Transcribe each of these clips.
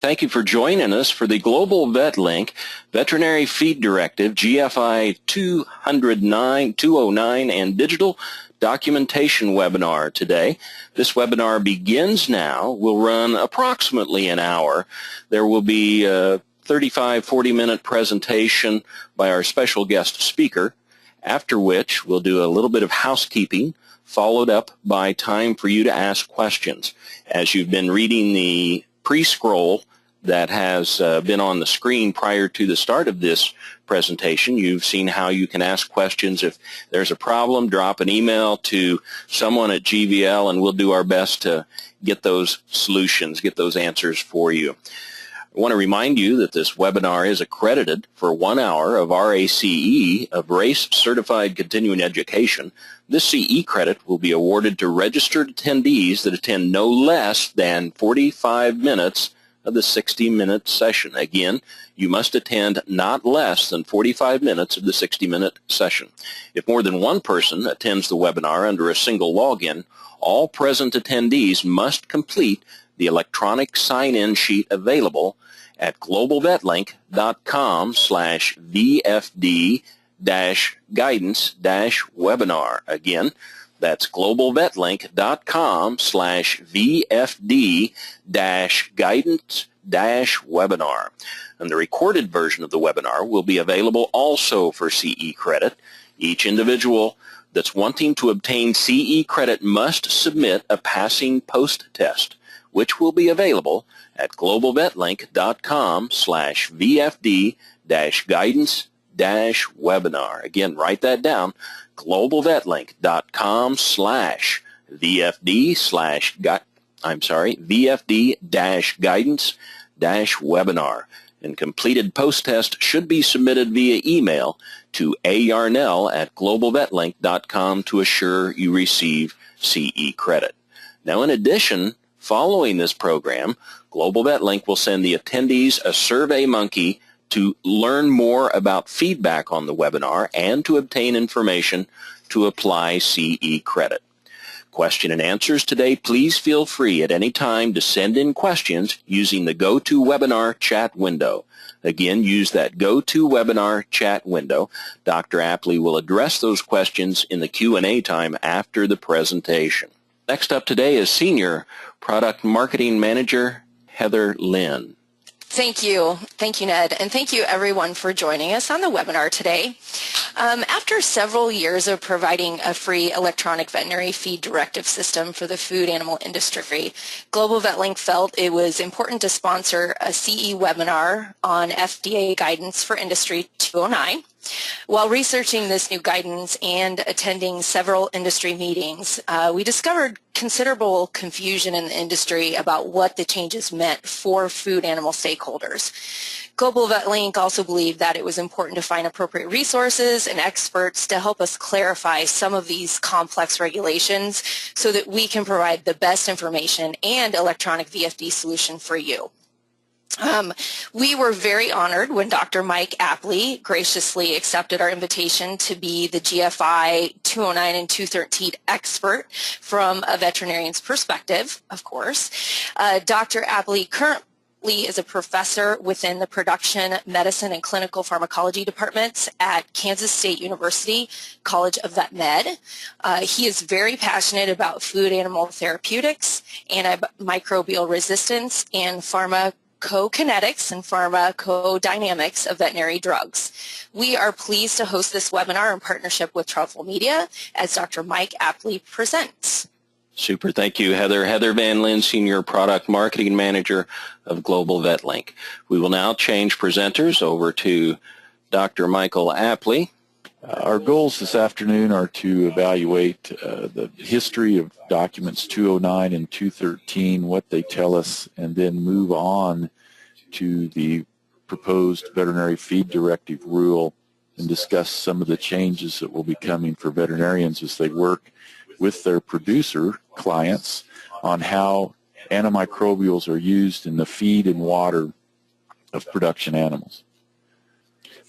Thank you for joining us for the Global VetLink Veterinary Feed Directive, GFI 209 and Digital Documentation webinar today. This webinar begins now. Will run approximately an hour. There will be a 35-40-minute presentation by our special guest speaker, after which we'll do a little bit of housekeeping, followed up by time for you to ask questions. As you've been reading the pre-scroll that has been on the screen prior to the start of this presentation, you've seen how you can ask questions. If there's a problem, drop an email to someone at GVL and we'll do our best to get those solutions, get those answers for you. I want to remind you that this webinar is accredited for 1 hour of RACE, of Race Certified Continuing Education. This CE credit will be awarded to registered attendees that attend no less than 45 minutes of the 60-minute session. Again, you must attend not less than 45 minutes of the 60-minute session. If more than one person attends the webinar under a single login, all present attendees must complete the electronic sign-in sheet available at globalvetLink.com/VFD-guidance-webinar. Again, that's globalvetLink.com/VFD-guidance-webinar. And the recorded version of the webinar will be available also for CE credit. Each individual that's wanting to obtain CE credit must submit a passing post test, which will be available at globalvetLink.com/VFD-guidance-webinar. Again, write that down, globalvetLink.com/VFD-guidance-webinar. And completed post test should be submitted via email to ayarnell@globalvetlink.com to assure you receive CE credit. Now, in addition, following this program, Global VetLink will send the attendees a Survey Monkey to learn more about feedback on the webinar and to obtain information to apply CE credit. Question and answers today, please feel free at any time to send in questions using the GoToWebinar chat window. Again, use that GoToWebinar chat window. Dr. Apley will address those questions in the Q&A time after the presentation. Next up today is Senior Product Marketing Manager Heather Lynn. Thank you. Thank you, Ned. And thank you, everyone, for joining us on the webinar today. After several years of providing a free electronic veterinary feed directive system for the food animal industry, Global VetLink felt it was important to sponsor a CE webinar on FDA guidance for Industry 209. While researching this new guidance and attending several industry meetings, we discovered considerable confusion in the industry about what the changes meant for food animal stakeholders. Global VetLink also believed that it was important to find appropriate resources and experts to help us clarify some of these complex regulations so that we can provide the best information and electronic VFD solution for you. We were very honored when Dr. Mike Apley graciously accepted our invitation to be the GFI 209 and 213 expert from a veterinarian's perspective, of course. Dr. Apley currently is a professor within the Production Medicine and Clinical Pharmacology departments at Kansas State University College of Vet Med. He is very passionate about food animal therapeutics, antimicrobial resistance, and pharmacokinetics and pharmacodynamics of veterinary drugs. We are pleased to host this webinar in partnership with Truffle Media as Dr. Mike Apley presents. Super. Thank you, Heather. Heather Van Lin, Senior Product Marketing Manager of Global VetLink. We will now change presenters over to Dr. Michael Apley. Our goals this afternoon are to evaluate the history of documents 209 and 213, what they tell us, and then move on to the proposed Veterinary Feed Directive rule and discuss some of the changes that will be coming for veterinarians as they work with their producer clients on how antimicrobials are used in the feed and water of production animals.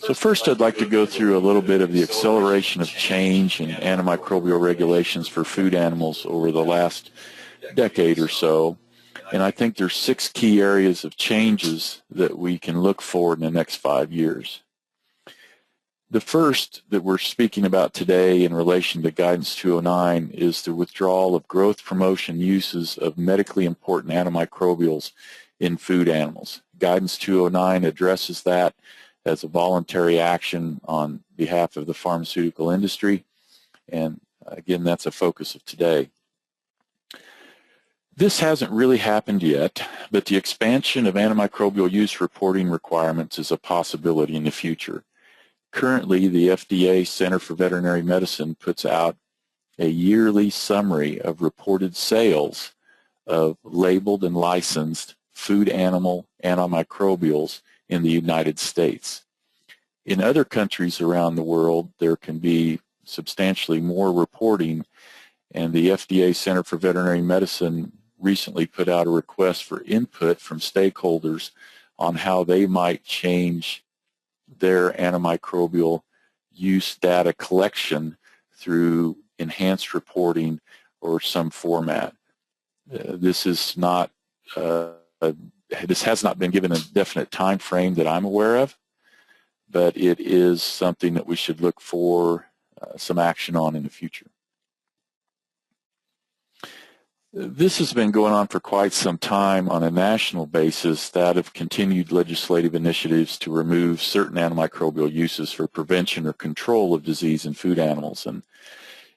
So first I'd like to go through a little bit of the acceleration of change in antimicrobial regulations for food animals over the last decade or so. And I think there's 6 key areas of changes that we can look for in the next 5 years. The first that we're speaking about today in relation to Guidance 209 is the withdrawal of growth promotion uses of medically important antimicrobials in food animals. Guidance 209 addresses that as a voluntary action on behalf of the pharmaceutical industry, and again, that's a focus of today. This hasn't really happened yet, but the expansion of antimicrobial use reporting requirements is a possibility in the future. Currently, the FDA Center for Veterinary Medicine puts out a yearly summary of reported sales of labeled and licensed food animal antimicrobials in the United States. In other countries around the world, there can be substantially more reporting, and the FDA Center for Veterinary Medicine recently put out a request for input from stakeholders on how they might change their antimicrobial use data collection through enhanced reporting or some format. This has not been given a definite time frame that I'm aware of, but it is something that we should look for some action on in the future. This has been going on for quite some time on a national basis, that of continued legislative initiatives to remove certain antimicrobial uses for prevention or control of disease in food animals. And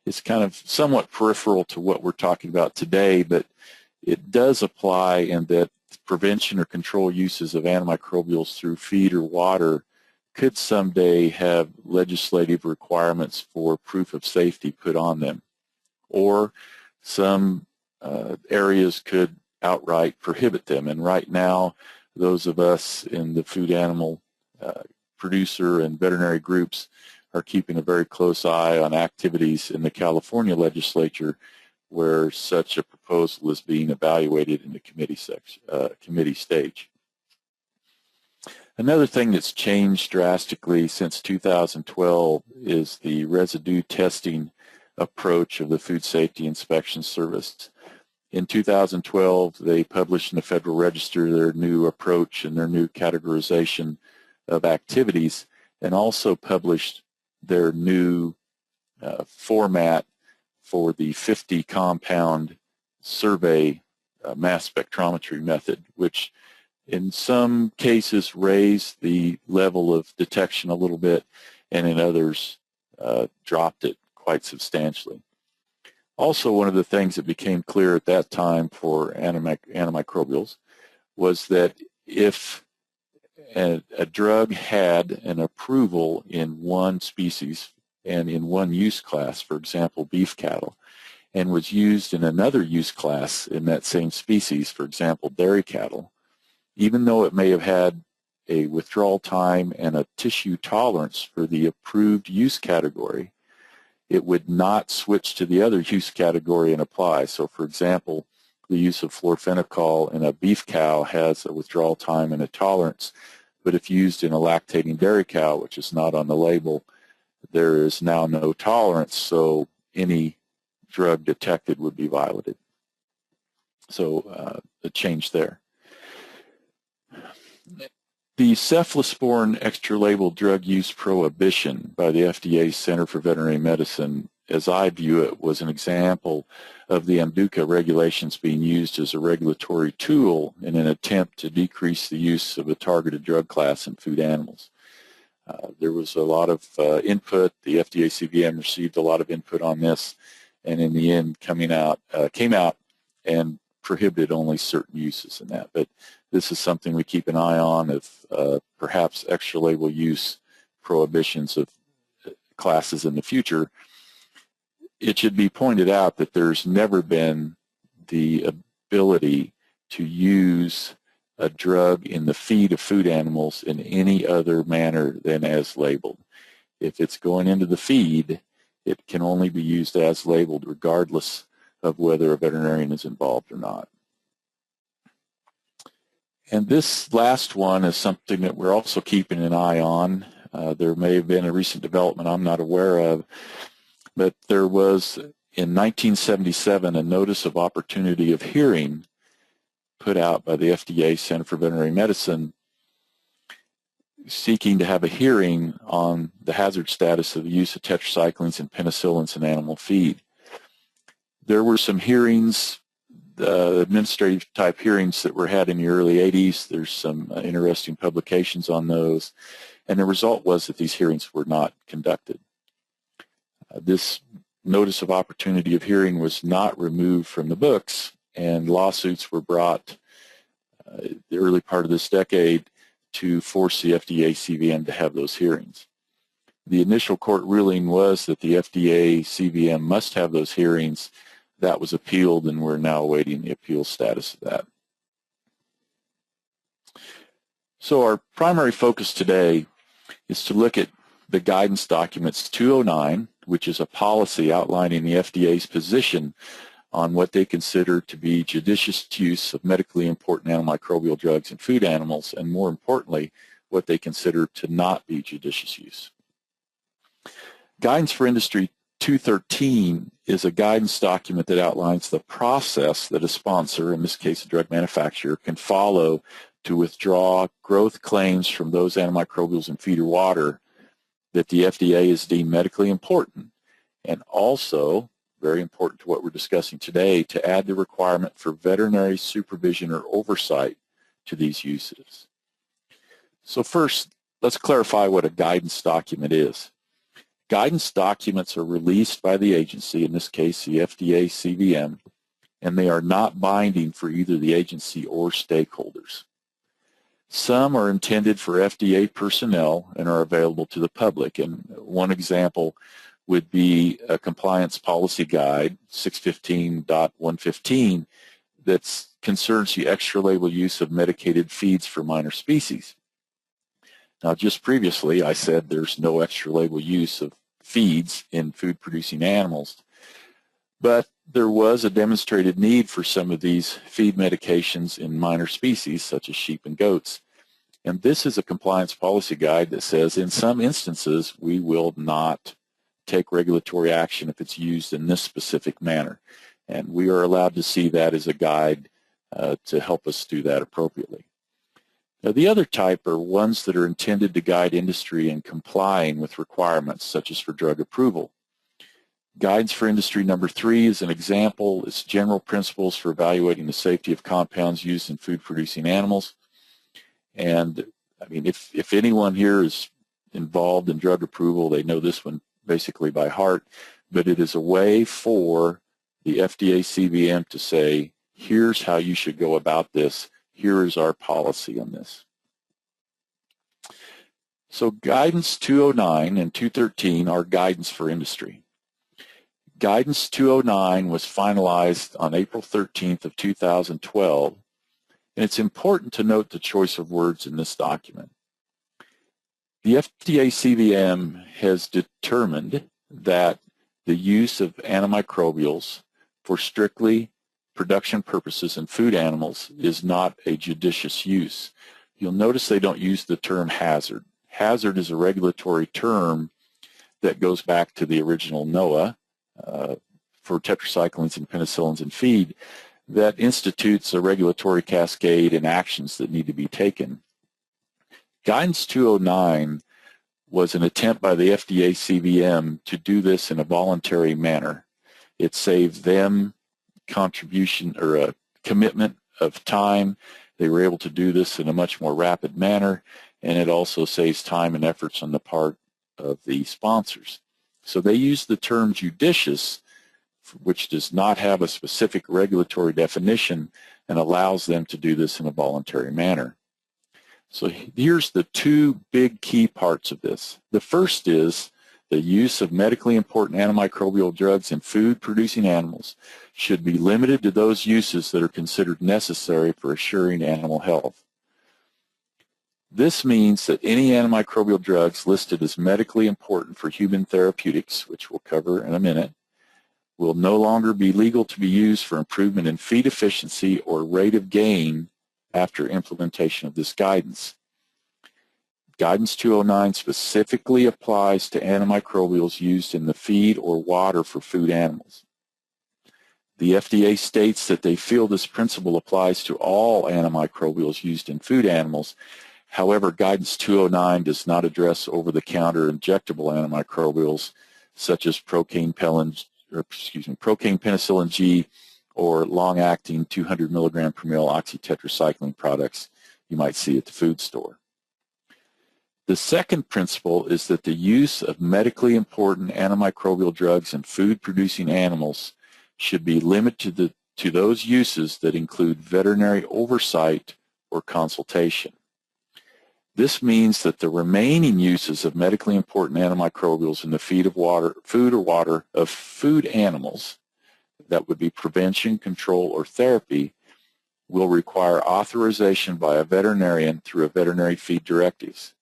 it's kind of somewhat peripheral to what we're talking about today, but it does apply in that prevention or control uses of antimicrobials through feed or water could someday have legislative requirements for proof of safety put on them, or some areas could outright prohibit them. And right now, those of us in the food animal producer and veterinary groups are keeping a very close eye on activities in the California legislature where such a proposal is being evaluated in the committee stage. Another thing that's changed drastically since 2012 is the residue testing approach of the Food Safety Inspection Service. In 2012, they published in the Federal Register their new approach and their new categorization of activities, and also published their new format for the 50 compound survey mass spectrometry method, which in some cases raised the level of detection a little bit, and in others dropped it quite substantially. Also, one of the things that became clear at that time for antimicrobials was that if a drug had an approval in one species and in one use class, for example, beef cattle, and was used in another use class in that same species, for example, dairy cattle, even though it may have had a withdrawal time and a tissue tolerance for the approved use category, it would not switch to the other use category and apply. So, for example, the use of fluorphenicol in a beef cow has a withdrawal time and a tolerance, but if used in a lactating dairy cow, which is not on the label, there is now no tolerance, so any drug detected would be violated. So a change there. The cephalosporin extra-label drug use prohibition by the FDA Center for Veterinary Medicine, as I view it, was an example of the AMDUCA regulations being used as a regulatory tool in an attempt to decrease the use of a targeted drug class in food animals. There was a lot of input. The FDA CVM received a lot of input on this, and in the end came out and prohibited only certain uses in that. But this is something we keep an eye on of perhaps extra label use prohibitions of classes in the future. It should be pointed out that there's never been the ability to use a drug in the feed of food animals in any other manner than as labeled. If it's going into the feed, it can only be used as labeled regardless of whether a veterinarian is involved or not. And this last one is something that we're also keeping an eye on. There may have been a recent development I'm not aware of, but there was in 1977 a notice of opportunity of hearing put out by the FDA Center for Veterinary Medicine seeking to have a hearing on the hazard status of the use of tetracyclines and penicillins in animal feed. There were some hearings, administrative type hearings that were had in the early 80s. There's some interesting publications on those. And the result was that these hearings were not conducted. This notice of opportunity of hearing was not removed from the books, and lawsuits were brought the early part of this decade to force the FDA CVM to have those hearings. The initial court ruling was that the FDA CVM must have those hearings. That was appealed, and we're now awaiting the appeal status of that. So our primary focus today is to look at the guidance documents 209, which is a policy outlining the FDA's position on what they consider to be judicious use of medically important antimicrobial drugs in food animals, and more importantly, what they consider to not be judicious use. Guidance for Industry 213 is a guidance document that outlines the process that a sponsor, in this case a drug manufacturer, can follow to withdraw growth claims from those antimicrobials in feed or water that the FDA has deemed medically important, and also, very important to what we're discussing today, to add the requirement for veterinary supervision or oversight to these uses. So first, let's clarify what a guidance document is. Guidance documents are released by the agency, in this case the FDA CVM, and they are not binding for either the agency or stakeholders. Some are intended for FDA personnel and are available to the public, and one example would be a compliance policy guide, 615.115, that concerns the extra label use of medicated feeds for minor species. Now, just previously I said there's no extra label use of feeds in food-producing animals, but there was a demonstrated need for some of these feed medications in minor species such as sheep and goats. And this is a compliance policy guide that says in some instances we will not take regulatory action if it's used in this specific manner. And we are allowed to see that as a guide to help us do that appropriately. Now, the other type are ones that are intended to guide industry in complying with requirements, such as for drug approval. Guidance for Industry number 3 is an example. It's general principles for evaluating the safety of compounds used in food-producing animals. And, I mean, if anyone here is involved in drug approval, they know this one basically by heart, but it is a way for the FDA CVM to say, here's how you should go about this. Here is our policy on this. So Guidance 209 and 213 are guidance for industry. Guidance 209 was finalized on April 13th of 2012, and it's important to note the choice of words in this document. The FDA CVM has determined that the use of antimicrobials for strictly production purposes in food animals is not a judicious use. You'll notice they don't use the term hazard. Hazard is a regulatory term that goes back to the original NOAA for tetracyclines and penicillins in feed that institutes a regulatory cascade and actions that need to be taken. Guidance 209 was an attempt by the FDA CVM to do this in a voluntary manner. It saved them contribution or a commitment of time. They were able to do this in a much more rapid manner, and it also saves time and efforts on the part of the sponsors. So they use the term judicious, which does not have a specific regulatory definition, and allows them to do this in a voluntary manner. So here's the two big key parts of this. The first is the use of medically important antimicrobial drugs in food-producing animals should be limited to those uses that are considered necessary for assuring animal health. This means that any antimicrobial drugs listed as medically important for human therapeutics, which we'll cover in a minute, will no longer be legal to be used for improvement in feed efficiency or rate of gain after implementation of this guidance. Guidance 209 specifically applies to antimicrobials used in the feed or water for food animals. The FDA states that they feel this principle applies to all antimicrobials used in food animals. However, Guidance 209 does not address over-the-counter injectable antimicrobials such as procaine penicillin G or long-acting 200 milligram per mil oxytetracycline products you might see at the food store. The second principle is that the use of medically important antimicrobial drugs in food-producing animals should be limited to those uses that include veterinary oversight or consultation. This means that the remaining uses of medically important antimicrobials in the food or water of food animals, that would be prevention, control, or therapy, will require authorization by a veterinarian through a Veterinary Feed Directive.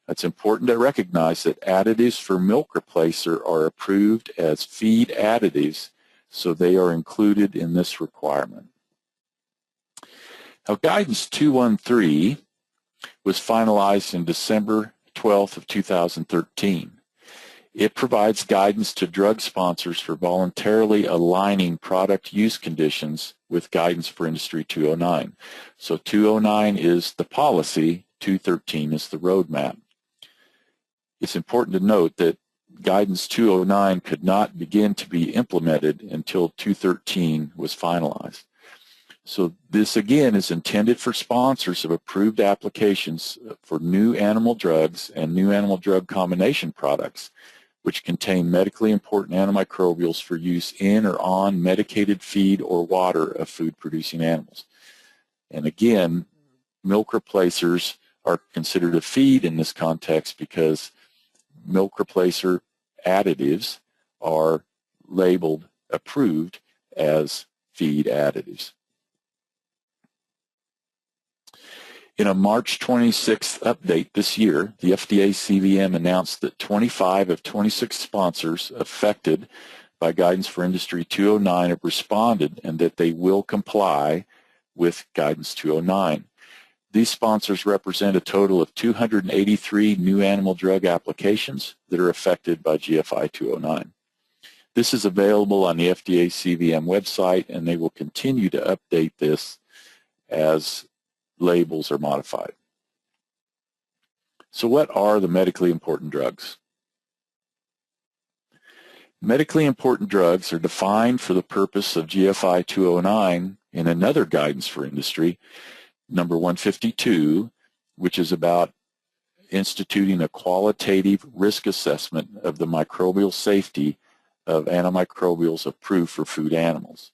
It's important to recognize that additives for milk replacer are approved as feed additives, so they are included in this requirement. Now, Guidance 213 was finalized in December 12th of 2013. It provides guidance to drug sponsors for voluntarily aligning product use conditions with Guidance for Industry 209. So 209 is the policy, 213 is the roadmap. It's important to note that Guidance 209 could not begin to be implemented until 213 was finalized. So this again is intended for sponsors of approved applications for new animal drugs and new animal drug combination products which contain medically important antimicrobials for use in or on medicated feed or water of food-producing animals. And again, milk replacers are considered a feed in this context because milk replacer additives are labeled, approved as feed additives. In a March 26th update this year, the FDA CVM announced that 25 of 26 sponsors affected by Guidance for Industry 209 have responded and that they will comply with Guidance 209. These sponsors represent a total of 283 new animal drug applications that are affected by GFI 209. This is available on the FDA CVM website, and they will continue to update this as labels are modified. So what are the medically important drugs? Medically important drugs are defined for the purpose of GFI 209 in another Guidance for Industry, number 152, which is about instituting a qualitative risk assessment of the microbial safety of antimicrobials approved for food animals.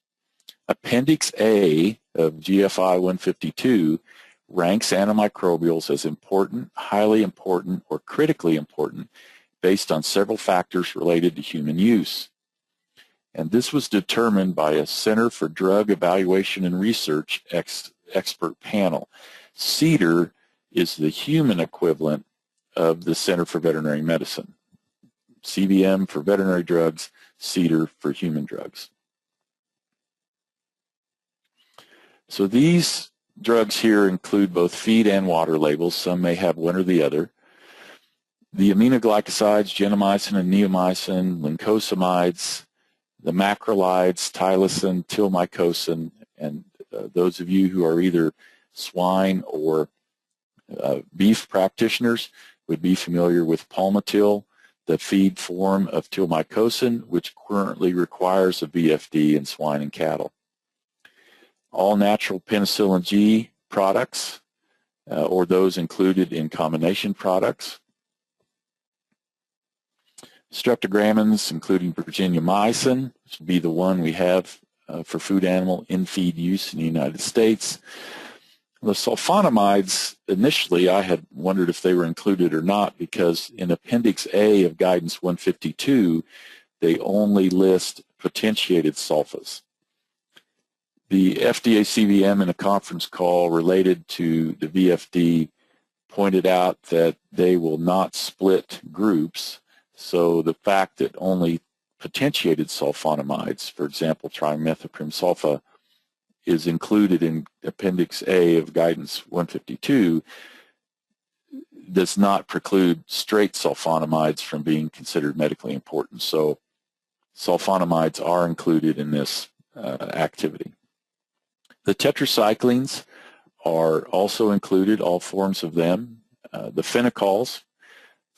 Appendix A of GFI 152 ranks antimicrobials as important, highly important, or critically important based on several factors related to human use. And this was determined by a Center for Drug Evaluation and Research expert panel. CDER is the human equivalent of the Center for Veterinary Medicine. CVM for veterinary drugs, CDER for human drugs. So these drugs here include both feed and water labels. Some may have one or the other. The aminoglycosides, genomycin and neomycin, lincosamides, the macrolides, tylosin, tilmycosin, and those of you who are either swine or beef practitioners would be familiar with palmitil, the feed form of tilmycosin, which currently requires a VFD in swine and cattle. All natural penicillin G products or those included in combination products. Streptogrammins, including virginiamycin, which would be the one we have for food animal in-feed use in the United States. The sulfonamides, initially I had wondered if they were included or not because in Appendix A of Guidance 152, they only list potentiated sulfas. The FDA CVM in a conference call related to the VFD pointed out that they will not split groups. So the fact that only potentiated sulfonamides, for example, trimethoprim sulfa, is included in Appendix A of Guidance 152 does not preclude straight sulfonamides from being considered medically important. So sulfonamides are included in this activity. The tetracyclines are also included, all forms of them. The phenocols,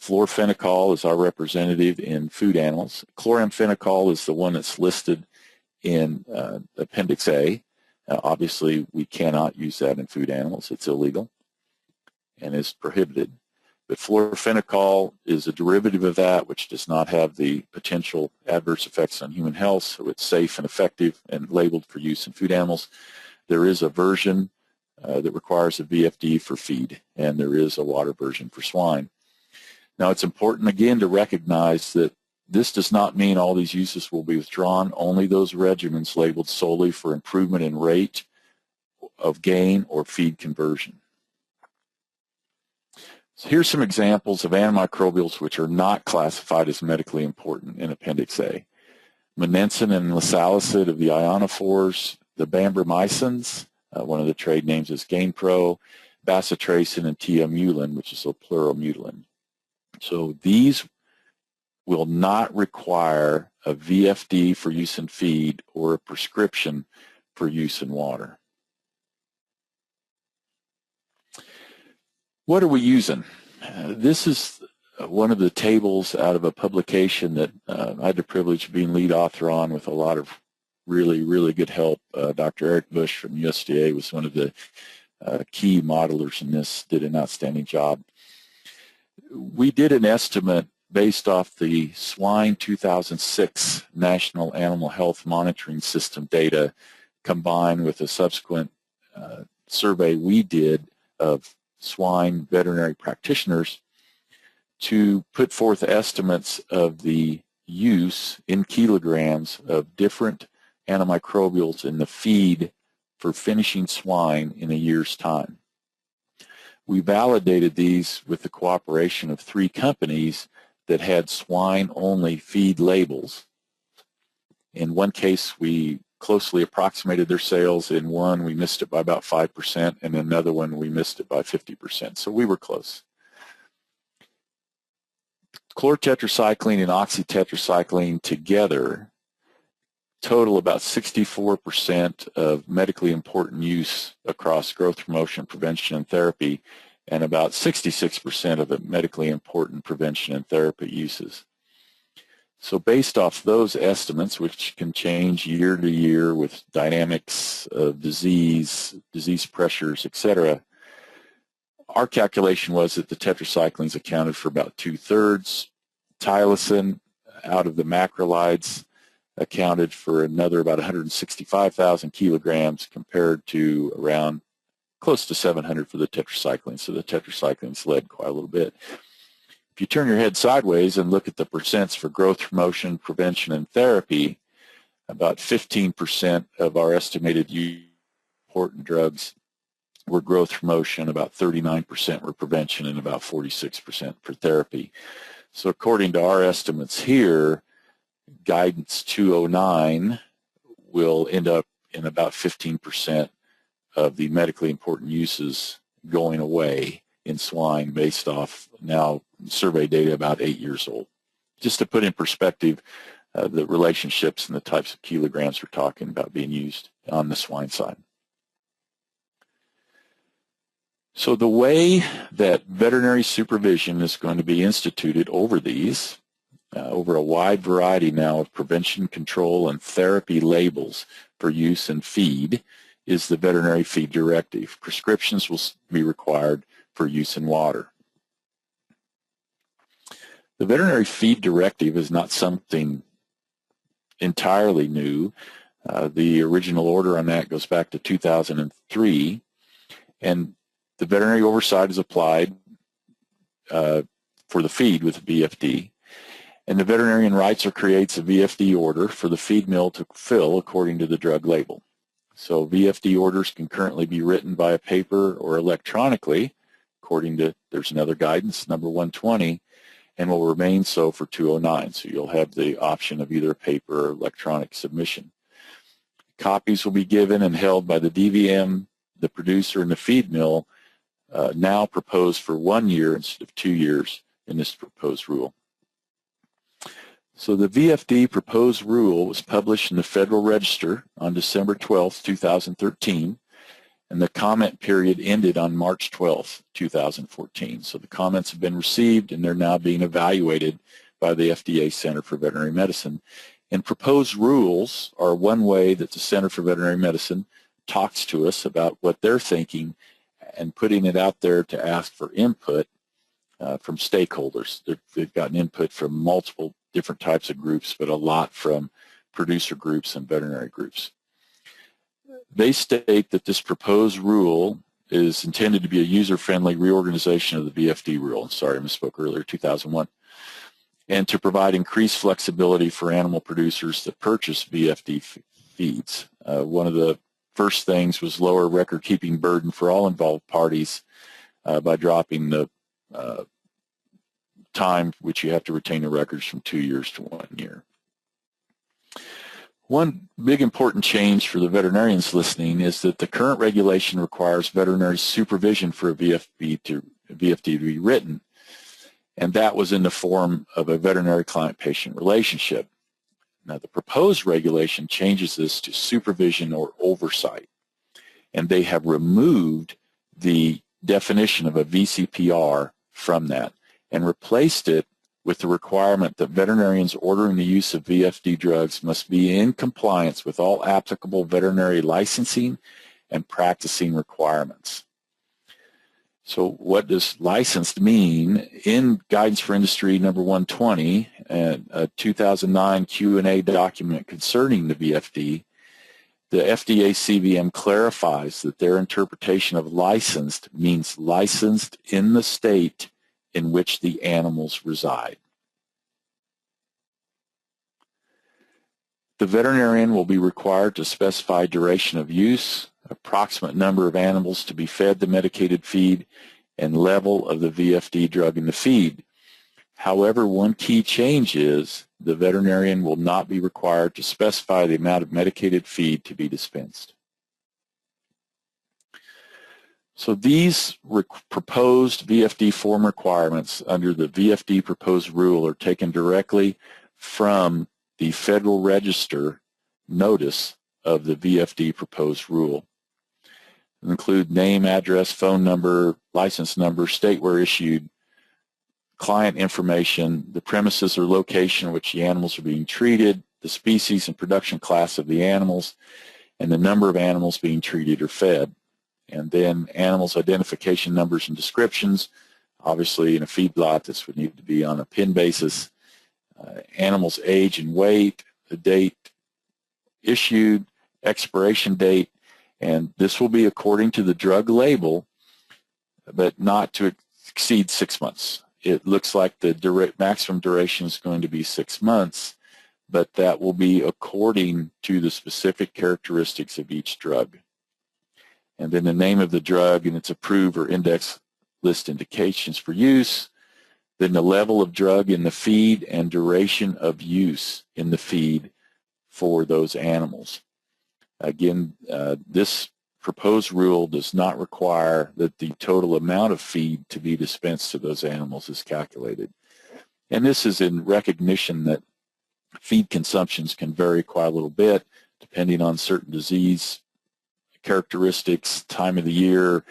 fluorphenicol is our representative in food animals. Chloramphenicol is the one that's listed in Appendix A. Obviously, we cannot use that in food animals. It's illegal and is prohibited. But fluorphenicol is a derivative of that, which does not have the potential adverse effects on human health, so it's safe and effective and labeled for use in food animals. There is a version that requires a VFD for feed, and there is a water version for swine. Now, it's important, again, to recognize that this does not mean all these uses will be withdrawn, only those regimens labeled solely for improvement in rate of gain or feed conversion. So here's some examples of antimicrobials which are not classified as medically important in Appendix A. Monensin and lasalicid of the ionophores, the bambramycins, one of the trade names is GainPro, bacitracin, and tiamulin, which is a pluromutulin. So these will not require a VFD for use in feed or a prescription for use in water. What are we using? This is one of the tables out of a publication that I had the privilege of being lead author on with a lot of really, really good help. Dr. Eric Bush from USDA was one of the key modelers in this, did an outstanding job. We did an estimate based off the swine 2006 National Animal Health Monitoring System data combined with a subsequent survey we did of swine veterinary practitioners to put forth estimates of the use in kilograms of different antimicrobials in the feed for finishing swine in a year's time. We validated these with the cooperation of 3 companies that had swine-only feed labels. In one case, we closely approximated their sales. In one, we missed it by about 5%, and in another one, we missed it by 50%. So we were close. Chlortetracycline and oxytetracycline together total about 64% of medically important use across growth promotion, prevention, and therapy, and about 66% of it medically important prevention and therapy uses. So based off those estimates, which can change year to year with dynamics of disease pressures, etc., our calculation was that the tetracyclines accounted for about 2/3. Tylosin out of the macrolides accounted for another about 165,000 kilograms compared to around close to 700 for the tetracyclines. So the tetracyclines led quite a little bit. If you turn your head sideways and look at the percents for growth promotion, prevention, and therapy, about 15% of our estimated important drugs were growth promotion, about 39% were prevention, and about 46% for therapy. So according to our estimates here, guidance 209 will end up in about 15% of the medically important uses going away in swine based off now survey data about 8 years old. Just to put in perspective the relationships and the types of kilograms we're talking about being used on the swine side. So the way that veterinary supervision is going to be instituted over these, over a wide variety now of prevention, control, and therapy labels for use in feed, is the Veterinary Feed Directive. Prescriptions will be required for use in water. The Veterinary Feed Directive is not something entirely new. The original order on that goes back to 2003, and the veterinary oversight is applied for the feed with the VFD, and the veterinarian writes or creates a VFD order for the feed mill to fill according to the drug label. So VFD orders can currently be written via paper or electronically, according to, there's another guidance, number 120, and will remain so for 209. So you'll have the option of either paper or electronic submission. Copies will be given and held by the DVM, the producer, and the feed mill, now proposed for 1 year instead of 2 years in this proposed rule. So the VFD Proposed Rule was published in the Federal Register on December 12, 2013, and the comment period ended on March 12, 2014. So the comments have been received and they're now being evaluated by the FDA Center for Veterinary Medicine. And proposed rules are one way that the Center for Veterinary Medicine talks to us about what they're thinking and putting it out there to ask for input from stakeholders. They've gotten input from multiple different types of groups, but a lot from producer groups and veterinary groups. They state that this proposed rule is intended to be a user-friendly reorganization of the VFD rule. Sorry, I misspoke earlier, 2001. And to provide increased flexibility for animal producers that purchase VFD feeds. One of the first things was lower record-keeping burden for all involved parties by dropping the time which you have to retain the records from 2 years to 1 year. One big important change for the veterinarians listening is that the current regulation requires veterinary supervision for a VFD to be written, and that was in the form of a veterinary client-patient relationship. Now the proposed regulation changes this to supervision or oversight, and they have removed the definition of a VCPR from that and replaced it with the requirement that veterinarians ordering the use of VFD drugs must be in compliance with all applicable veterinary licensing and practicing requirements. So what does licensed mean? In Guidance for Industry number 120, a 2009 Q&A document concerning the VFD, the FDA CVM clarifies that their interpretation of licensed means licensed in the state in which the animals reside. The veterinarian will be required to specify duration of use, approximate number of animals to be fed the medicated feed, and level of the VFD drug in the feed. However, one key change is the veterinarian will not be required to specify the amount of medicated feed to be dispensed. So these proposed VFD form requirements under the VFD Proposed Rule are taken directly from the Federal Register notice of the VFD Proposed Rule. It include name, address, phone number, license number, state where issued, client information, the premises or location in which the animals are being treated, the species and production class of the animals, and the number of animals being treated or fed. And then animals' identification numbers and descriptions. Obviously, in a feedlot, this would need to be on a PIN basis. Animals' age and weight, the date issued, expiration date, and this will be according to the drug label, but not to exceed 6 months. It looks like the maximum duration is going to be 6 months, but that will be according to the specific characteristics of each drug. And then the name of the drug and its approved or index list indications for use, then the level of drug in the feed and duration of use in the feed for those animals. Again, this proposed rule does not require that the total amount of feed to be dispensed to those animals is calculated. And this is in recognition that feed consumptions can vary quite a little bit depending on certain disease characteristics, time of the year,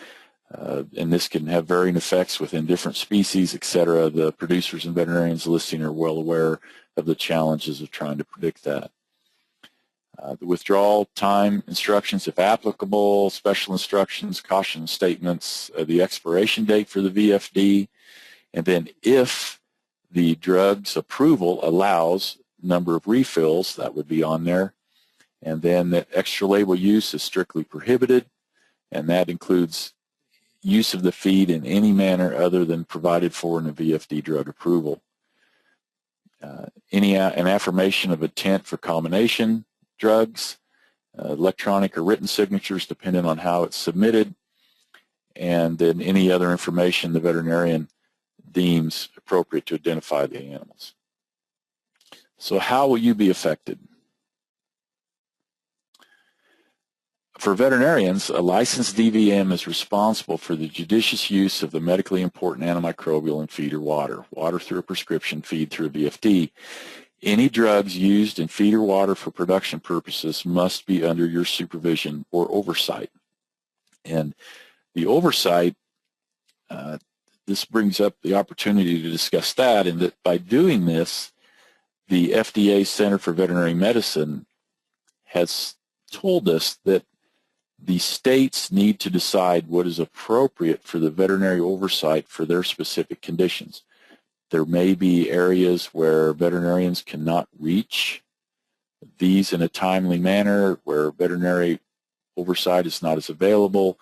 and this can have varying effects within different species, etc. The producers and veterinarians listening are well aware of the challenges of trying to predict that. The withdrawal time instructions, if applicable, special instructions, caution statements, the expiration date for the VFD, and then if the drug's approval allows number of refills, that would be on there. And then that extra label use is strictly prohibited, and that includes use of the feed in any manner other than provided for in a VFD drug approval. An affirmation of intent for combination drugs, electronic or written signatures depending on how it's submitted, and then any other information the veterinarian deems appropriate to identify the animals. So how will you be affected? For veterinarians, a licensed DVM is responsible for the judicious use of the medically important antimicrobial in feed or water through a prescription, feed through a VFD. Any drugs used in feed or water for production purposes must be under your supervision or oversight. And the oversight, this brings up the opportunity to discuss that, and that by doing this, the FDA Center for Veterinary Medicine has told us that the states need to decide what is appropriate for the veterinary oversight for their specific conditions. There may be areas where veterinarians cannot reach these in a timely manner, where veterinary oversight is not as available.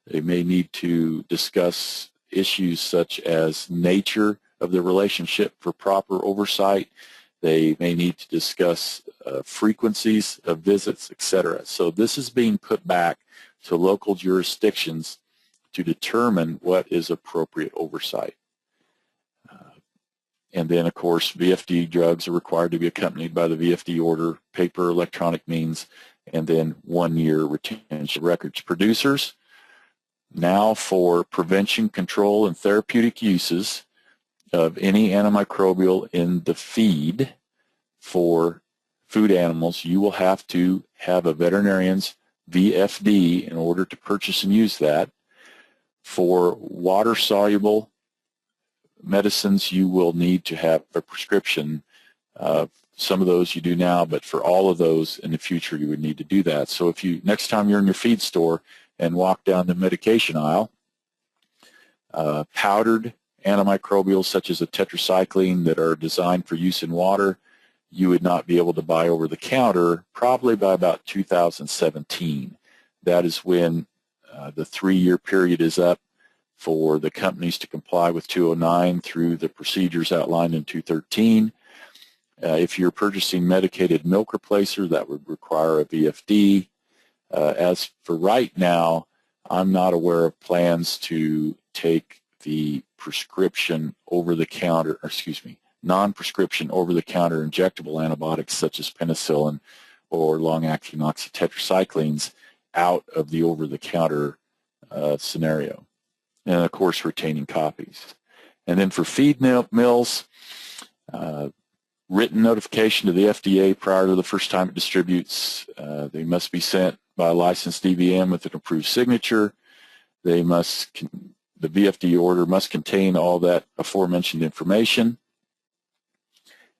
They may need to discuss issues such as nature of the relationship for proper oversight. They may need to discuss frequencies of visits, etc. So this is being put back to local jurisdictions to determine what is appropriate oversight. And then, of course, VFD drugs are required to be accompanied by the VFD order, paper, electronic means, and then 1-year retention records. Producers, now for prevention, control, and therapeutic uses of any antimicrobial in the feed for food animals, you will have to have a veterinarian's VFD in order to purchase and use that. For water-soluble medicines, you will need to have a prescription. Some of those you do now, but for all of those in the future, you would need to do that. So if you, next time you're in your feed store and walk down the medication aisle, powdered antimicrobials such as a tetracycline that are designed for use in water, you would not be able to buy over the counter probably by about 2017. That is when the 3-year period is up for the companies to comply with 209 through the procedures outlined in 213. If you're purchasing medicated milk replacer, that would require a VFD. As for right now, I'm not aware of plans to take the prescription over-the-counter, non-prescription over-the-counter injectable antibiotics such as penicillin or long-acting oxytetracyclines out of the over-the-counter scenario. And, of course, retaining copies. And then for feed mills, written notification to the FDA prior to the first time it distributes. They must be sent by a licensed DVM with an approved signature. They must, the VFD order must contain all that aforementioned information,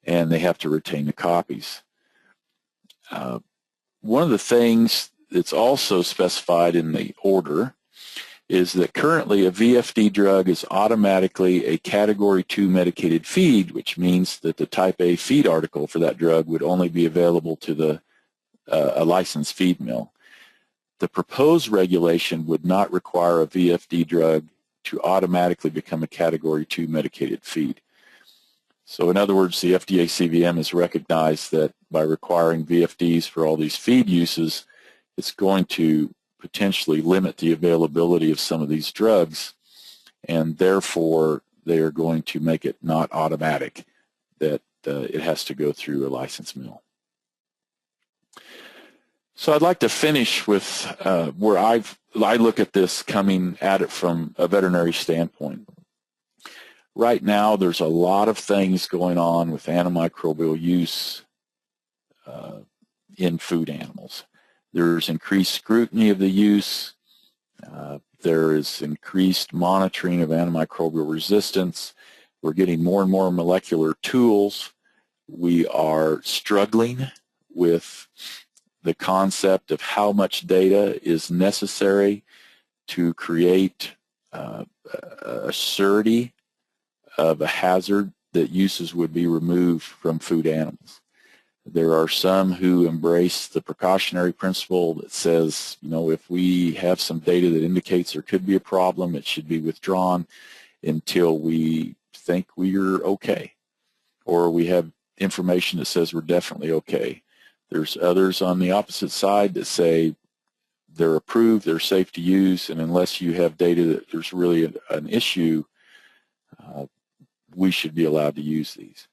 and they have to retain the copies. One of the things that's also specified in the order is that currently a VFD drug is automatically a Category 2 medicated feed, which means that the Type A feed article for that drug would only be available to a licensed feed mill. The proposed regulation would not require a VFD drug to automatically become a Category 2 medicated feed. So in other words, the FDA CVM has recognized that by requiring VFDs for all these feed uses, it's going to potentially limit the availability of some of these drugs, and therefore they are going to make it not automatic, that it has to go through a licensed mill. So I'd like to finish with where I look at this coming at it from a veterinary standpoint. Right now there's a lot of things going on with antimicrobial use in food animals. There's increased scrutiny of the use. There is increased monitoring of antimicrobial resistance. We're getting more and more molecular tools. We are struggling with the concept of how much data is necessary to create a surety of a hazard that uses would be removed from food animals. There are some who embrace the precautionary principle that says, you know, if we have some data that indicates there could be a problem, it should be withdrawn until we think we're okay, or we have information that says we're definitely okay. There's others on the opposite side that say they're approved, they're safe to use, and unless you have data that there's really an issue, we should be allowed to use these.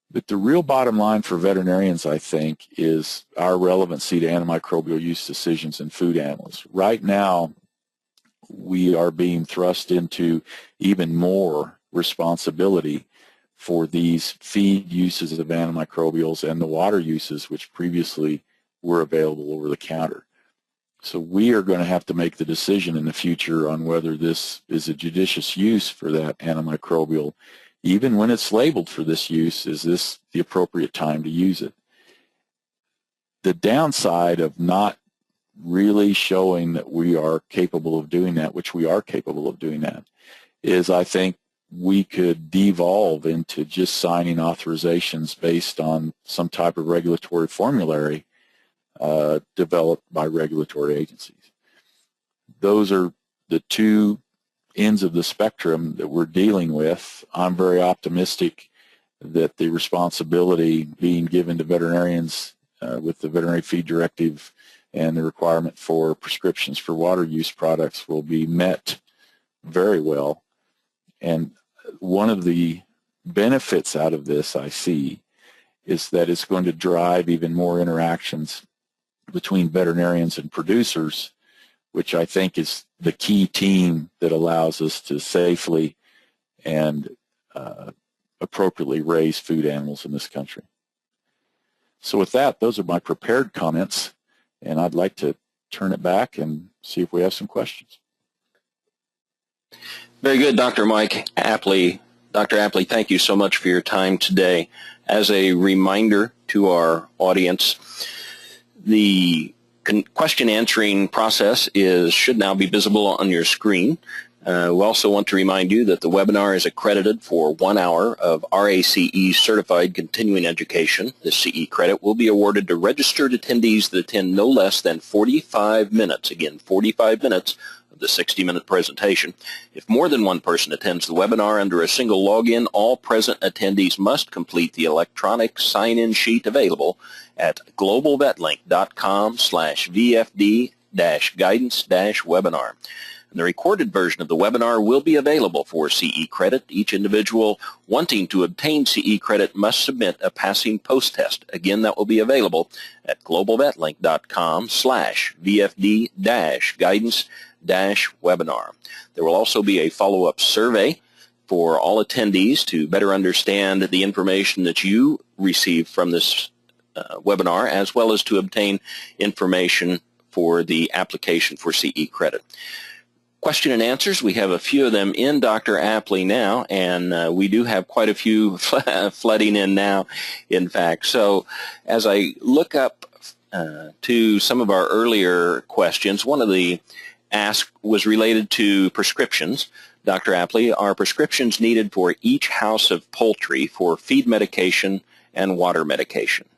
But the real bottom line for veterinarians, I think, is our relevancy to antimicrobial use decisions in food animals. Right now, we are being thrust into even more responsibility for these feed uses of antimicrobials and the water uses which previously were available over the counter. So we are going to have to make the decision in the future on whether this is a judicious use for that antimicrobial. Even when it's labeled for this use, is this the appropriate time to use it? The downside of not really showing that we are capable of doing that, which we are capable of doing that, is I think we could devolve into just signing authorizations based on some type of regulatory formulary developed by regulatory agencies. Those are the two ends of the spectrum that we're dealing with. I'm very optimistic that the responsibility being given to veterinarians with the Veterinary Feed Directive and the requirement for prescriptions for water use products will be met very well. And one of the benefits out of this I see is that it's going to drive even more interactions between veterinarians and producers, which I think is the key team that allows us to safely and appropriately raise food animals in this country. So with that, those are my prepared comments, and I'd like to turn it back and see if we have some questions. Very good, Dr. Mike Apley. Dr. Apley, thank you so much for your time today. As a reminder to our audience, the question answering process should now be visible on your screen. We also want to remind you that the webinar is accredited for 1 hour of RACE certified continuing education. The CE credit will be awarded to registered attendees that attend no less than 45 minutes. Again, 45 minutes of the 60-minute presentation. If more than one person attends the webinar under a single login, all present attendees must complete the electronic sign-in sheet available at globalvetlink.com/VFD-guidance-webinar. The recorded version of the webinar will be available for CE credit. Each individual wanting to obtain CE credit must submit a passing post test. Again, that will be available at globalvetlink.com/VFD-guidance-webinar. There will also be a follow-up survey for all attendees to better understand the information that you receive from this webinar, as well as to obtain information for the application for CE credit. Question and answers, we have a few of them in, Dr. Apley, now, and we do have quite a few flooding in now, in fact. So as I look up to some of our earlier questions, one of the asks was related to prescriptions. Dr. Apley, are prescriptions needed for each house of poultry for feed medication and water medication?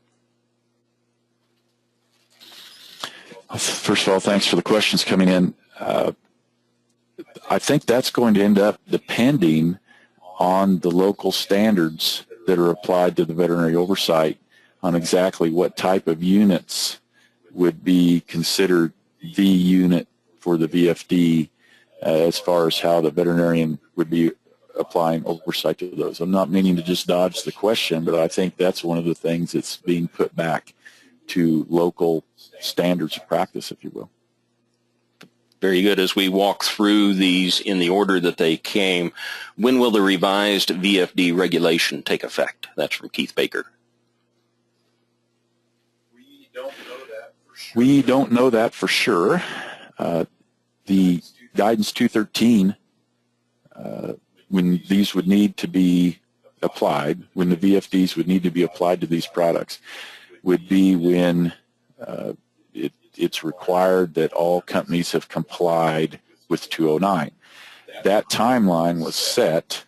First of all, thanks for the questions coming in. I think that's going to end up depending on the local standards that are applied to the veterinary oversight on exactly what type of units would be considered the unit for the VFD as far as how the veterinarian would be applying oversight to those. I'm not meaning to just dodge the question, but I think that's one of the things that's being put back to local standards of practice, if you will. Very good. As we walk through these in the order that they came, when will the revised VFD regulation take effect? That's from Keith Baker. We don't know that for sure. The Guidance 213, when these would need to be applied, when the VFDs would need to be applied to these products, would be when it's required that all companies have complied with 209. That timeline was set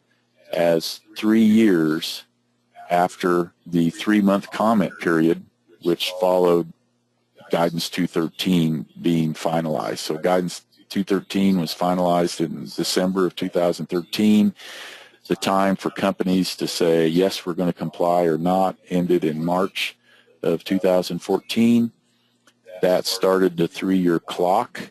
as 3 years after the 3-month comment period, which followed Guidance 213 being finalized. So Guidance 213 was finalized in December of 2013. The time for companies to say, yes, we're going to comply or not, ended in March of 2014. That started the 3-year clock.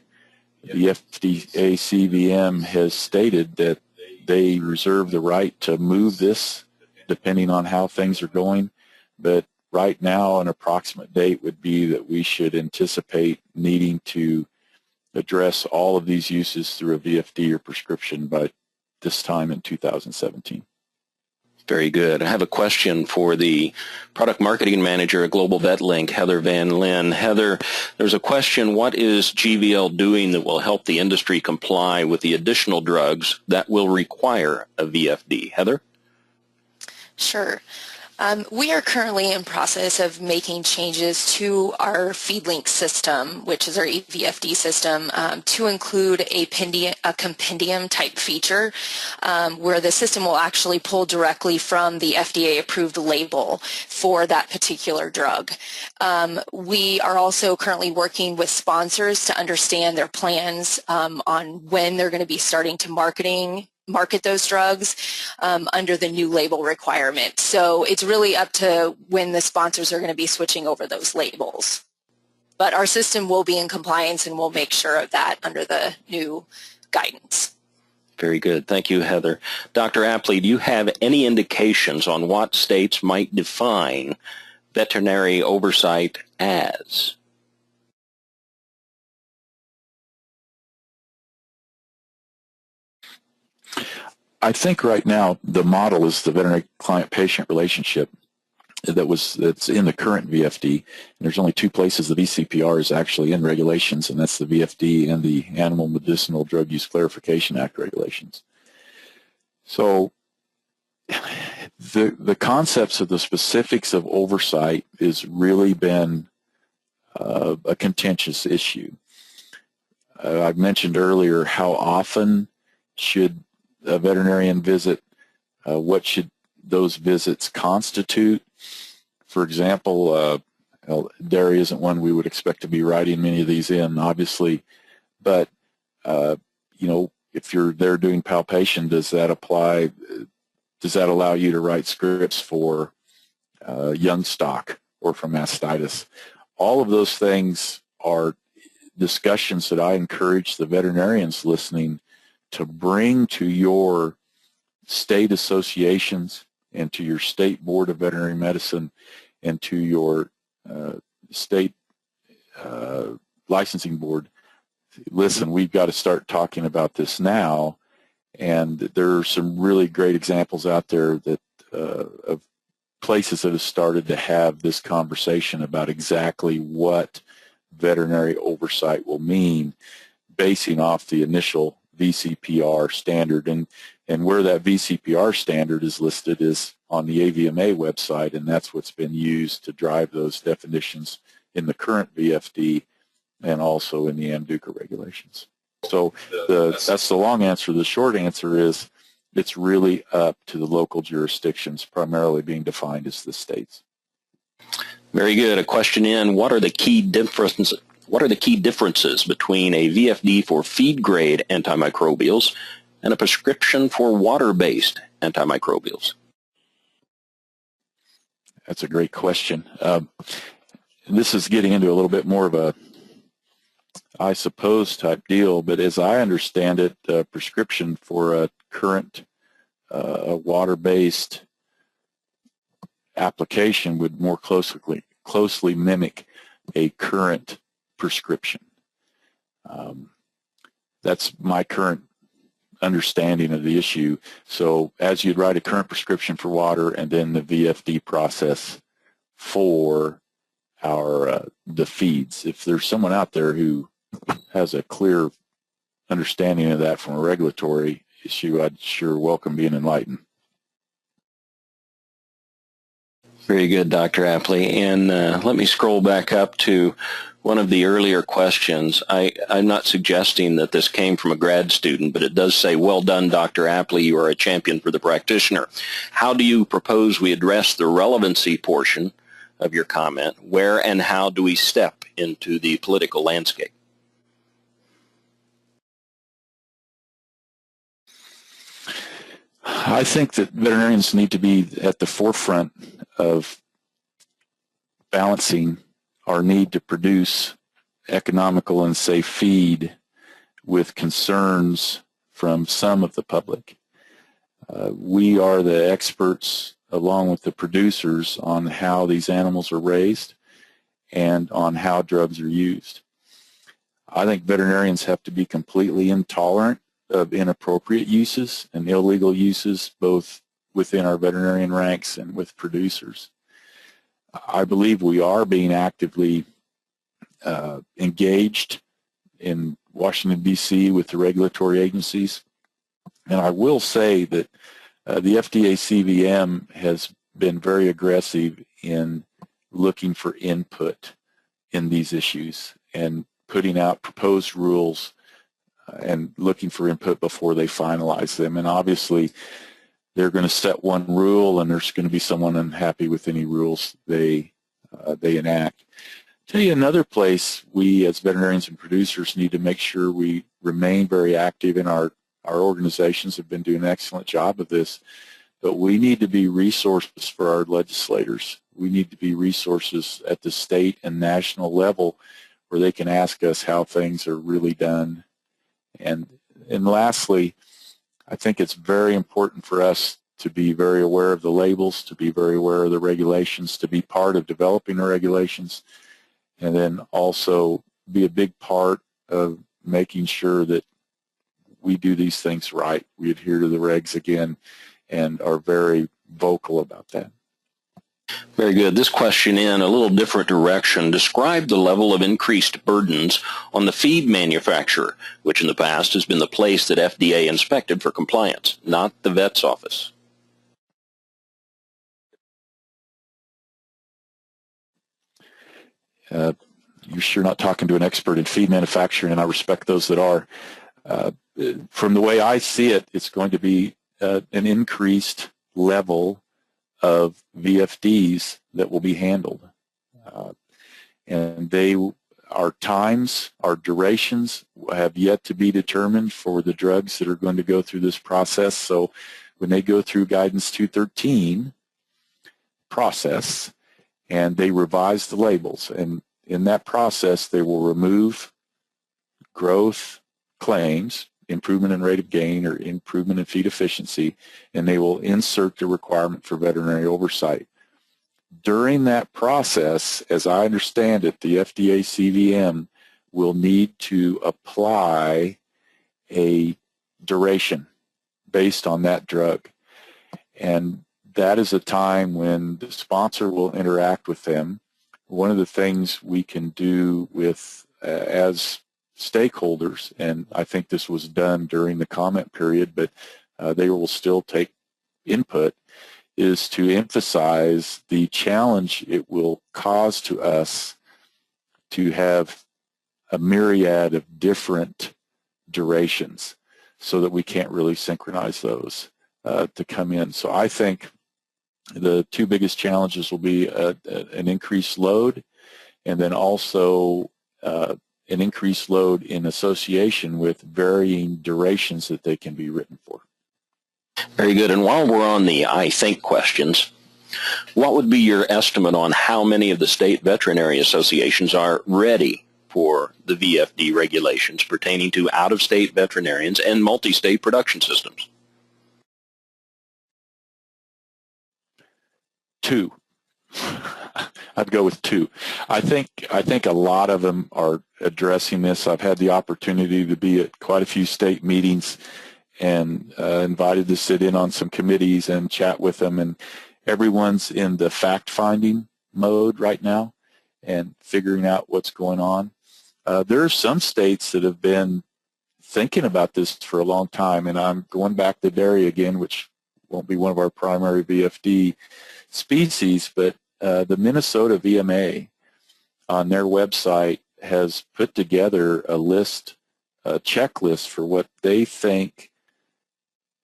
The FDA CVM has stated that they reserve the right to move this depending on how things are going, but right now an approximate date would be that we should anticipate needing to address all of these uses through a VFD or prescription by this time in 2017. Very good. I have a question for the Product Marketing Manager at Global Vet Link, Heather Van Lin. Heather, there's a question, what is GVL doing that will help the industry comply with the additional drugs that will require a VFD? Heather? Sure. We are currently in process of making changes to our FeedLink system, which is our VFD system, to include a compendium type feature where the system will actually pull directly from the FDA approved label for that particular drug. We are also currently working with sponsors to understand their plans on when they're going to be starting to market those drugs under the new label requirement. So it's really up to when the sponsors are going to be switching over those labels. But our system will be in compliance and we'll make sure of that under the new guidance. Very good. Thank you, Heather. Dr. Apley, do you have any indications on what states might define veterinary oversight as? I think right now the model is the veterinary client-patient relationship that's in the current VFD. And there's only two places the VCPR is actually in regulations, and that's the VFD and the Animal Medicinal Drug Use Clarification Act regulations. So the concepts of the specifics of oversight has really been a contentious issue. I've mentioned earlier how often should a veterinarian visit, what should those visits constitute. For example, dairy isn't one we would expect to be writing many of these in, obviously, but you know, if you're there doing palpation, does that apply? Does that allow you to write scripts for young stock or for mastitis? All of those things are discussions that I encourage the veterinarians listening to bring to your state associations and to your state board of veterinary medicine and to your state licensing board. Listen, we've got to start talking about this now, and there are some really great examples out there that of places that have started to have this conversation about exactly what veterinary oversight will mean, basing off the initial VCPR standard, and where that VCPR standard is listed is on the AVMA website, and that's what's been used to drive those definitions in the current VFD and also in the AMDUCA regulations. So that's the long answer. The short answer is it's really up to the local jurisdictions, primarily being defined as the states. Very good. A question in, what are the key differences between a VFD for feed-grade antimicrobials and a prescription for water-based antimicrobials? That's a great question. This is getting into a little bit more of a, I suppose, type deal, but as I understand it, a prescription for a current water-based application would more closely mimic a current prescription. That's my current understanding of the issue. So as you'd write a current prescription for water and then the VFD process for the feeds. If there's someone out there who has a clear understanding of that from a regulatory issue, I'd sure welcome being enlightened. Very good, Dr. Apley. And let me scroll back up to one of the earlier questions. I'm not suggesting that this came from a grad student, but it does say, well done, Dr. Apley, you are a champion for the practitioner. How do you propose we address the relevancy portion of your comment? Where and how do we step into the political landscape? I think that veterinarians need to be at the forefront of balancing our need to produce economical and safe feed with concerns from some of the public. We are the experts, along with the producers, on how these animals are raised and on how drugs are used. I think veterinarians have to be completely intolerant of inappropriate uses and illegal uses, both within our veterinarian ranks and with producers. I believe we are being actively engaged in Washington, D.C. with the regulatory agencies. And I will say that the FDA CVM has been very aggressive in looking for input in these issues and putting out proposed rules and looking for input before they finalize them. And obviously, they're going to set one rule, and there's going to be someone unhappy with any rules they enact. I'll tell you another place we as veterinarians and producers need to make sure we remain very active, and our organizations have been doing an excellent job of this, but we need to be resources for our legislators. We need to be resources at the state and national level where they can ask us how things are really done. And lastly, I think it's very important for us to be very aware of the labels, to be very aware of the regulations, to be part of developing the regulations, and then also be a big part of making sure that we do these things right. We adhere to the regs again and are very vocal about that. Very good. This question in a little different direction. Describe the level of increased burdens on the feed manufacturer, which in the past has been the place that FDA inspected for compliance, not the vet's office. You're sure not talking to an expert in feed manufacturing, and I respect those that are. From the way I see it, it's going to be an increased level of VFDs that will be handled. And our times, our durations have yet to be determined for the drugs that are going to go through this process. So when they go through Guidance 213 process and they revise the labels, and in that process they will remove growth claims, improvement in rate of gain or improvement in feed efficiency, and they will insert the requirement for veterinary oversight. During that process, as I understand it, the FDA CVM will need to apply a duration based on that drug. And that is a time when the sponsor will interact with them. One of the things we can do with as stakeholders, and I think this was done during the comment period, but they will still take input, is to emphasize the challenge it will cause to us to have a myriad of different durations so that we can't really synchronize those to come in. So I think the two biggest challenges will be an increased load, and then also an increased load in association with varying durations that they can be written for. Very good. And while we're on the I think questions, what would be your estimate on how many of the state veterinary associations are ready for the VFD regulations pertaining to out-of-state veterinarians and multi-state production systems? 2. I'd go with 2. I think a lot of them are addressing this. I've had the opportunity to be at quite a few state meetings and invited to sit in on some committees and chat with them, and everyone's in the fact-finding mode right now and figuring out what's going on. There are some states that have been thinking about this for a long time, and I'm going back to dairy again, which won't be one of our primary VFD species, but the Minnesota VMA on their website has put together a list, a checklist for what they think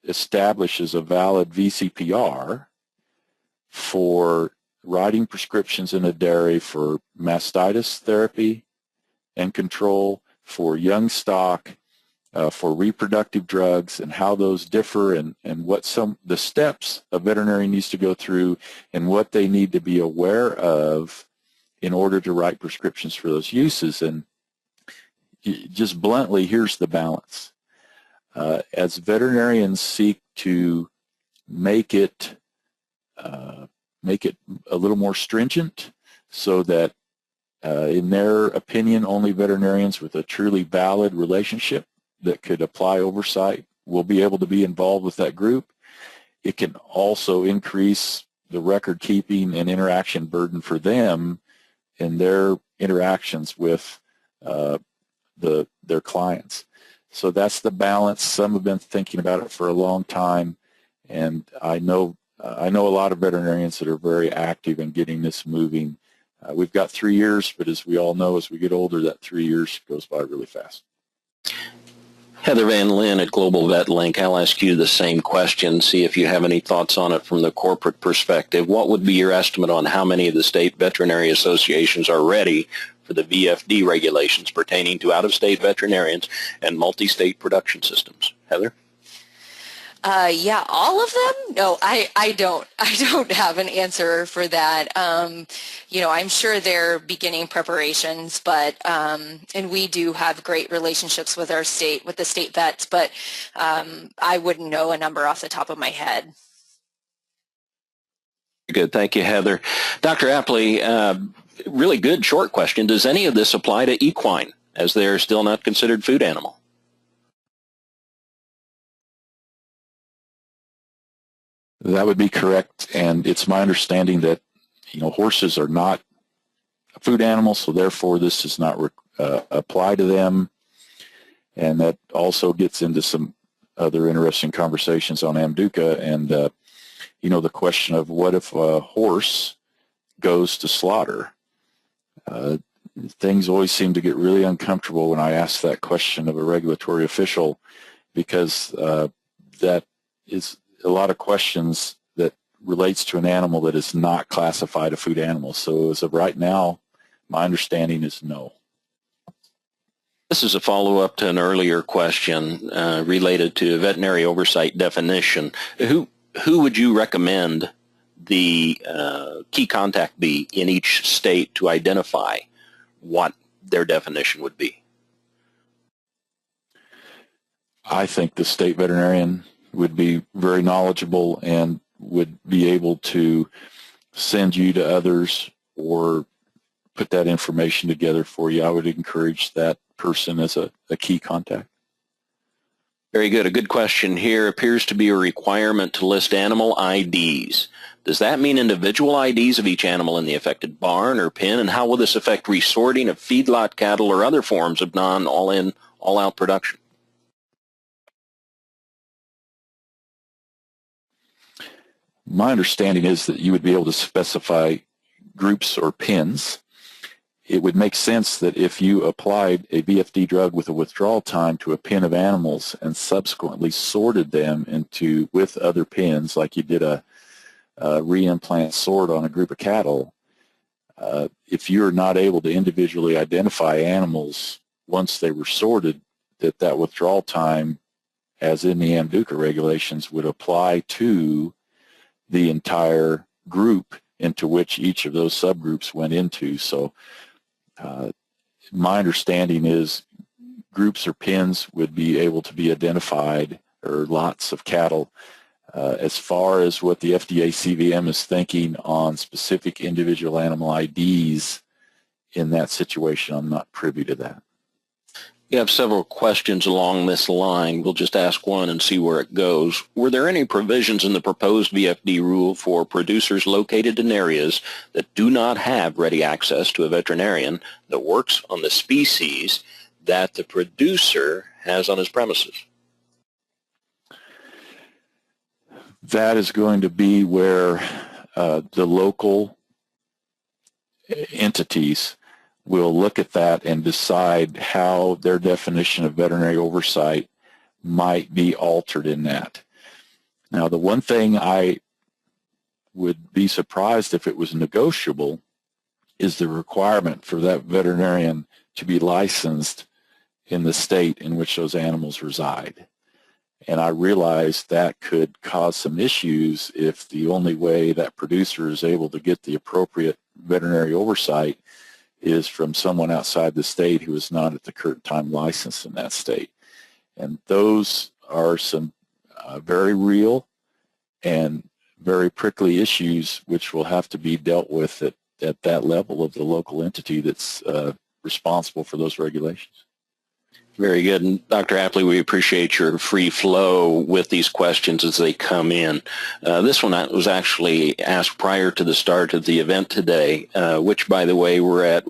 establishes a valid VCPR for writing prescriptions in a dairy for mastitis therapy and control, for young stock, for reproductive drugs, and how those differ, and what the steps a veterinarian needs to go through and what they need to be aware of in order to write prescriptions for those uses. And just bluntly, here's the balance. As veterinarians seek to make it a little more stringent so that, in their opinion, only veterinarians with a truly valid relationship that could apply oversight will be able to be involved with that group, it can also increase the record keeping and interaction burden for them in their interactions with their clients. So that's the balance. Some have been thinking about it for a long time, and I know a lot of veterinarians that are very active in getting this moving. We've got 3 years, but as we all know, as we get older, that 3 years goes by really fast. Heather Van Lin at Global Vet Link, I'll ask you the same question, see if you have any thoughts on it from the corporate perspective. What would be your estimate on how many of the state veterinary associations are ready for the VFD regulations pertaining to out-of-state veterinarians and multi-state production systems? Heather? Yeah, all of them? No, I don't have an answer for that. You know, I'm sure they're beginning preparations, but and we do have great relationships with the state vets, but I wouldn't know a number off the top of my head. Good, thank you, Heather. Dr. Apley, really good short question. Does any of this apply to equine, as they're still not considered food animal? That would be correct, and it's my understanding that, you know, horses are not a food animal, so therefore this does not apply to them, and that also gets into some other interesting conversations on AMDUCA and, you know, the question of what if a horse goes to slaughter? Things always seem to get really uncomfortable when I ask that question of a regulatory official, because that is a lot of questions that relates to an animal that is not classified a food animal. So as of right now, my understanding is no. This is a follow-up to an earlier question related to veterinary oversight definition. Who would you recommend the key contact be in each state to identify what their definition would be? I think the state veterinarian would be very knowledgeable and would be able to send you to others or put that information together for you. I would encourage that person as a key contact. Very good. A good question here. Appears to be a requirement to list animal IDs. Does that mean individual IDs of each animal in the affected barn or pen? And how will this affect resorting of feedlot cattle or other forms of non-all-in, all-out production? My understanding is that you would be able to specify groups or pins. It would make sense that if you applied a VFD drug with a withdrawal time to a pin of animals and subsequently sorted them with other pins, like you did a reimplant sort on a group of cattle, if you're not able to individually identify animals once they were sorted, that withdrawal time, as in the AMDUCA regulations, would apply to the entire group into which each of those subgroups went into. So my understanding is groups or pins would be able to be identified, or lots of cattle. As far as what the FDA CVM is thinking on specific individual animal IDs in that situation, I'm not privy to that. You have several questions along this line. We'll just ask one and see where it goes. Were there any provisions in the proposed VFD rule for producers located in areas that do not have ready access to a veterinarian that works on the species that the producer has on his premises? That is going to be where the local entities will look at that and decide how their definition of veterinary oversight might be altered in that. Now, the one thing I would be surprised if it was negotiable is the requirement for that veterinarian to be licensed in the state in which those animals reside. And I realize that could cause some issues if the only way that producer is able to get the appropriate veterinary oversight is from someone outside the state who is not at the current time licensed in that state. And those are some very real and very prickly issues which will have to be dealt with at that level of the local entity that's responsible for those regulations. Very good. And Dr. Apley, we appreciate your free flow with these questions as they come in. This one was actually asked prior to the start of the event today, which, by the way, we're at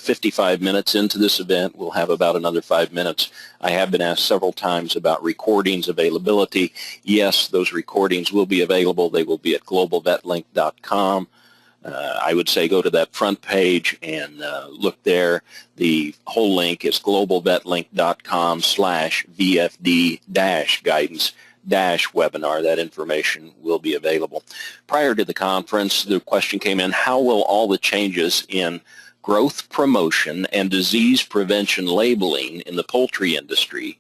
55 minutes into this event. We'll have about another 5 minutes. I have been asked several times about recordings availability. Yes, those recordings will be available. They will be at globalvetlink.com. I would say go to that front page and look there. The whole link is globalvetlink.com/VFD-guidance-webinar. That information will be available. Prior to the conference, the question came in, how will all the changes in growth promotion and disease prevention labeling in the poultry industry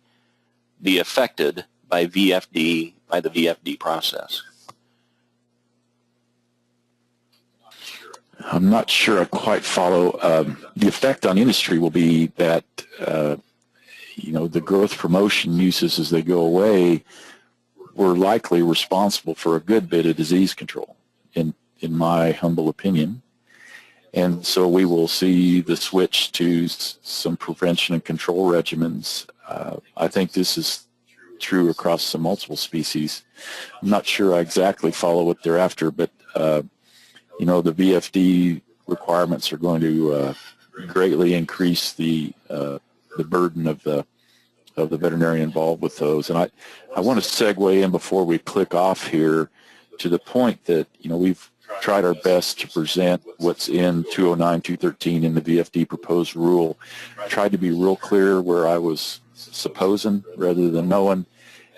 be affected by the VFD process? I'm not sure I quite follow. The effect on industry will be that, the growth promotion uses as they go away were likely responsible for a good bit of disease control, in my humble opinion. And so we will see the switch to some prevention and control regimens. I think this is true across some multiple species. I'm not sure I exactly follow what they're after, but the VFD requirements are going to greatly increase the burden of the veterinarian involved with those. And I want to segue in before we click off here to the point that we've tried our best to present what's in 209, 213 in the VFD Proposed Rule. Tried to be real clear where I was supposing rather than knowing.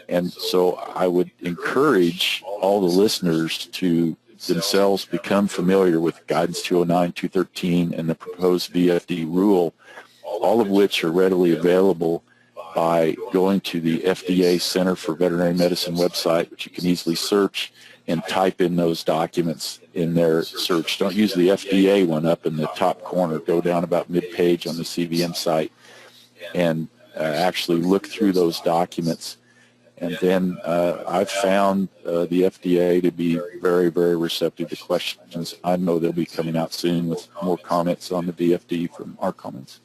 And so I would encourage all the listeners to themselves become familiar with Guidance 209, 213, and the proposed VFD rule, all of which are readily available by going to the FDA Center for Veterinary Medicine website, which you can easily search and type in those documents in their search. Don't use the FDA one up in the top corner. Go down about mid-page on the CVM site and actually look through those documents. And then I've found the FDA to be very, very receptive to questions. I know they'll be coming out soon with more comments on the VFD from our comments.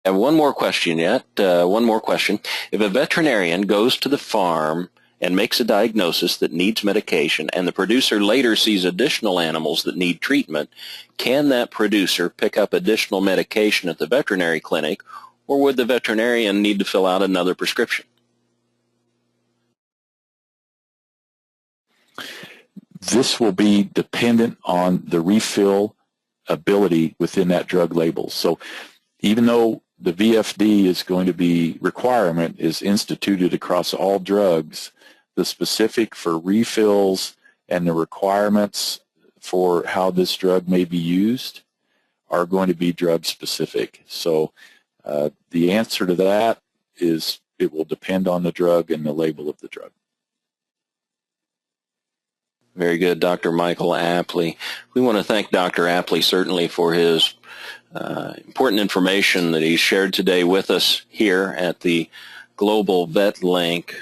And one more question yet. One more question. If a veterinarian goes to the farm and makes a diagnosis that needs medication and the producer later sees additional animals that need treatment, can that producer pick up additional medication at the veterinary clinic, or would the veterinarian need to fill out another prescription? This will be dependent on the refill ability within that drug label. So even though the VFD is going to be requirement is instituted across all drugs, the specific for refills and the requirements for how this drug may be used are going to be drug specific. So the answer to that is it will depend on the drug and the label of the drug. Very good, Dr. Michael Apley. We want to thank Dr. Apley certainly for his important information that he shared today with us here at the Global Vet Link.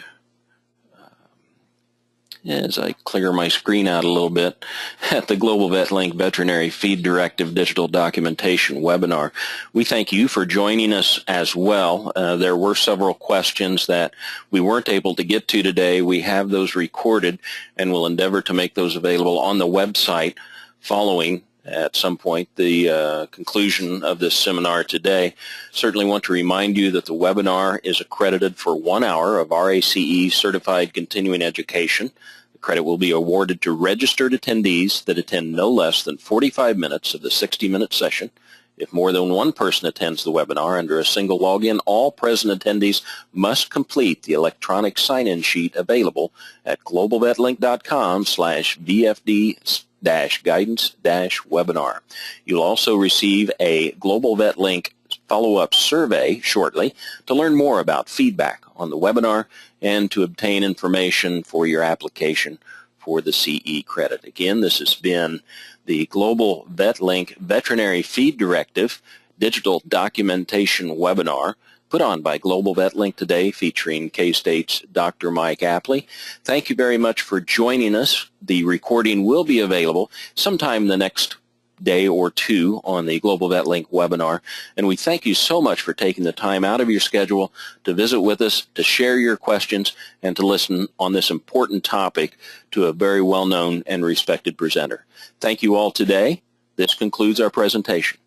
As I clear my screen out a little bit, at the Global Vet Link Veterinary Feed Directive Digital Documentation webinar. We thank you for joining us as well. There were several questions that we weren't able to get to today. We have those recorded and will endeavor to make those available on the website following at some point the conclusion of this seminar today. Certainly want to remind you that the webinar is accredited for 1 hour of RACE certified continuing education. The credit will be awarded to registered attendees that attend no less than 45 minutes of the 60-minute session. If more than one person attends the webinar under a single login, all present attendees must complete the electronic sign-in sheet available at globalvetlink.com/VFD-guidance-webinar. You'll also receive a Global Vet Link follow-up survey shortly to learn more about feedback on the webinar and to obtain information for your application for the CE credit. Again, this has been the Global Vet Link Veterinary Feed Directive Digital Documentation Webinar put on by Global Vet Link today, featuring K-State's Dr. Mike Apley. Thank you very much for joining us. The recording will be available sometime in the next day or two on the Global Vet Link webinar. And we thank you so much for taking the time out of your schedule to visit with us, to share your questions, and to listen on this important topic to a very well-known and respected presenter. Thank you all today. This concludes our presentation.